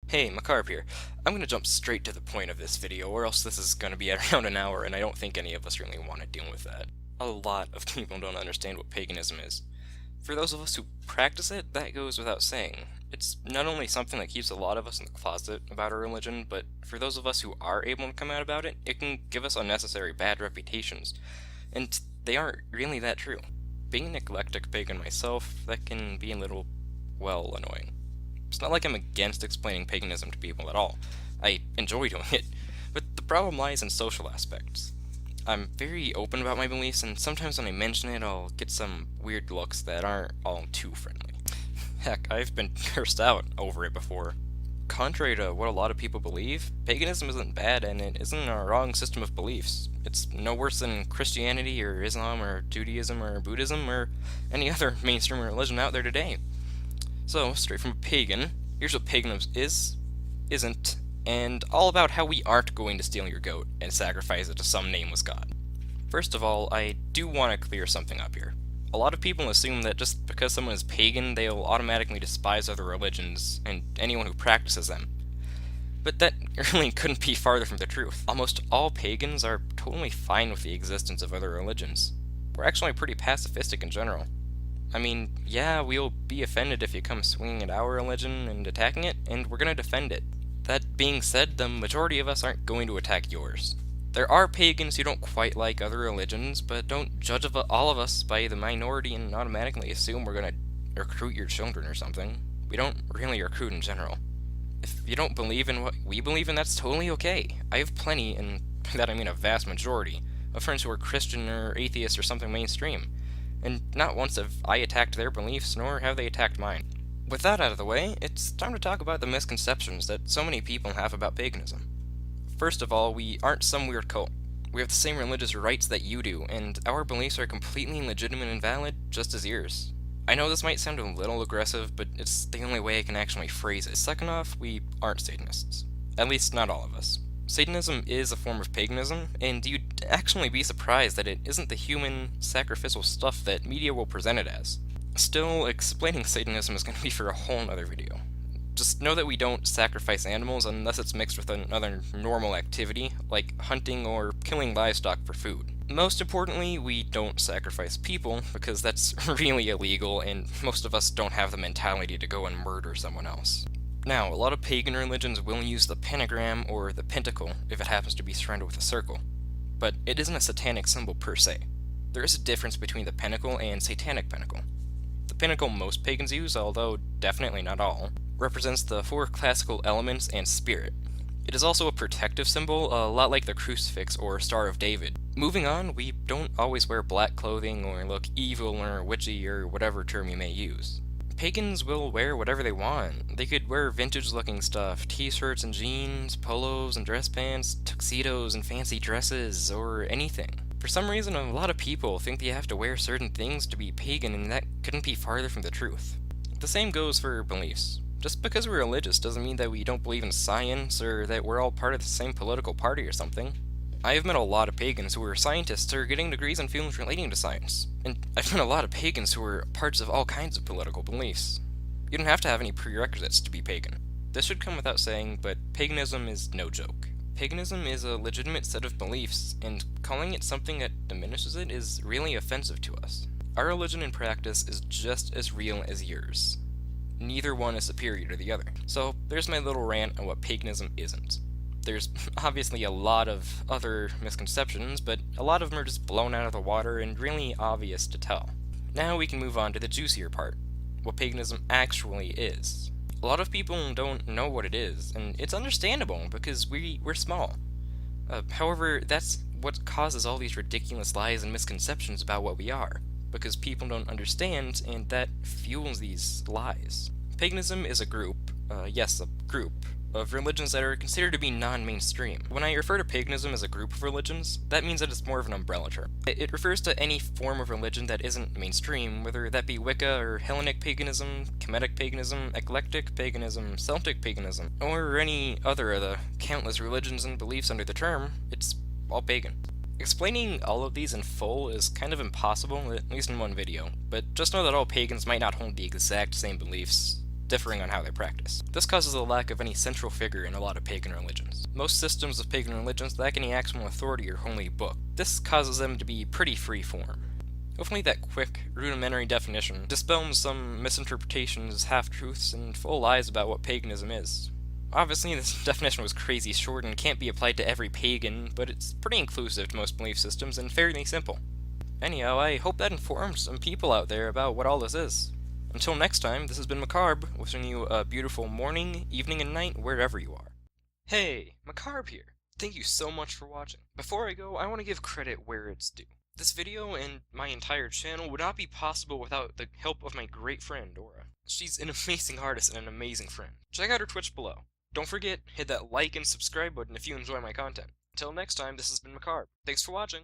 Hey, Macarb here. I'm going to jump straight to the point of this video, or else this is going to be around an hour, and I don't think any of us really want to deal with that. A lot of people don't understand what paganism is. For those of us who practice it, that goes without saying. It's not only something that keeps a lot of us in the closet about our religion, but for those of us who are able to come out about it, it can give us unnecessary bad reputations. And they aren't really that true. Being an eclectic pagan myself, that can be a little, well, annoying. It's not like I'm against explaining paganism to people at all. I enjoy doing it, but the problem lies in social aspects. I'm very open about my beliefs, and sometimes when I mention it, I'll get some weird looks that aren't all too friendly. Heck, I've been cursed out over it before. Contrary to what a lot of people believe, paganism isn't bad and it isn't a wrong system of beliefs. It's no worse than Christianity or Islam or Judaism or Buddhism or any other mainstream religion out there today. So, straight from a pagan, here's what paganism is, isn't, and all about how we aren't going to steal your goat and sacrifice it to some nameless god. First of all, I do want to clear something up here. A lot of people assume that just because someone is pagan, they'll automatically despise other religions and anyone who practices them. But that really couldn't be farther from the truth. Almost all pagans are totally fine with the existence of other religions. We're actually pretty pacifistic in general. I mean, yeah, we'll be offended if you come swinging at our religion and attacking it, and we're gonna defend it. That being said, the majority of us aren't going to attack yours. There are pagans who don't quite like other religions, but don't judge all of us by the minority and automatically assume we're gonna recruit your children or something. We don't really recruit in general. If you don't believe in what we believe in, that's totally okay. I have plenty, and by that I mean a vast majority, of friends who are Christian or atheist or something mainstream. And not once have I attacked their beliefs, nor have they attacked mine. With that out of the way, it's time to talk about the misconceptions that so many people have about paganism. First of all, we aren't some weird cult. We have the same religious rights that you do, and our beliefs are completely legitimate and valid, just as yours. I know this might sound a little aggressive, but it's the only way I can actually phrase it. Second off, we aren't Satanists. At least, not all of us. Satanism is a form of paganism, and you'd actually be surprised that it isn't the human, sacrificial stuff that media will present it as. Still, explaining Satanism is going to be for a whole nother video. Just know that we don't sacrifice animals unless it's mixed with another normal activity, like hunting or killing livestock for food. Most importantly, we don't sacrifice people, because that's really illegal, and most of us don't have the mentality to go and murder someone else. Now, a lot of pagan religions will use the pentagram or the pentacle if it happens to be surrounded with a circle, but it isn't a satanic symbol per se. There is a difference between the pentacle and satanic pentacle. The pentacle most pagans use, although definitely not all, represents the four classical elements and spirit. It is also a protective symbol, a lot like the crucifix or Star of David. Moving on, we don't always wear black clothing or look evil or witchy or whatever term you may use. Pagans will wear whatever they want. They could wear vintage-looking stuff, t-shirts and jeans, polos and dress pants, tuxedos and fancy dresses, or anything. For some reason, a lot of people think they have to wear certain things to be pagan, and that couldn't be farther from the truth. The same goes for beliefs. Just because we're religious doesn't mean that we don't believe in science, or that we're all part of the same political party or something. I have met a lot of pagans who are scientists or getting degrees in fields relating to science, and I've met a lot of pagans who are parts of all kinds of political beliefs. You don't have to have any prerequisites to be pagan. This should come without saying, but paganism is no joke. Paganism is a legitimate set of beliefs, and calling it something that diminishes it is really offensive to us. Our religion and practice is just as real as yours. Neither one is superior to the other. So there's my little rant on what paganism isn't. There's obviously a lot of other misconceptions, but a lot of them are just blown out of the water and really obvious to tell. Now we can move on to the juicier part, what paganism actually is. A lot of people don't know what it is, and it's understandable because we're small. However, that's what causes all these ridiculous lies and misconceptions about what we are, because people don't understand, and that fuels these lies. Paganism is a group, yes, a group, of religions that are considered to be non-mainstream. When I refer to paganism as a group of religions, that means that it's more of an umbrella term. It refers to any form of religion that isn't mainstream, whether that be Wicca or Hellenic paganism, Kemetic paganism, eclectic paganism, Celtic paganism, or any other of the countless religions and beliefs under the term. It's all pagan. Explaining all of these in full is kind of impossible, at least in one video, but just know that all pagans might not hold the exact same beliefs. differing on how they practice. This causes a lack of any central figure in a lot of pagan religions. Most systems of pagan religions lack any actual authority or holy book. This causes them to be pretty free form. Hopefully that quick, rudimentary definition dispels some misinterpretations, half-truths, and full lies about what paganism is. Obviously, this definition was crazy short and can't be applied to every pagan, but it's pretty inclusive to most belief systems and fairly simple. Anyhow, I hope that informed some people out there about what all this is. Until next time, this has been Macabre, wishing you a beautiful morning, evening, and night wherever you are. Hey, Macabre here. Thank you so much for watching. Before I go, I want to give credit where it's due. This video and my entire channel would not be possible without the help of my great friend, Oraa. She's an amazing artist and an amazing friend. Check out her Twitch below. Don't forget, hit that like and subscribe button if you enjoy my content. Until next time, this has been Macabre. Thanks for watching.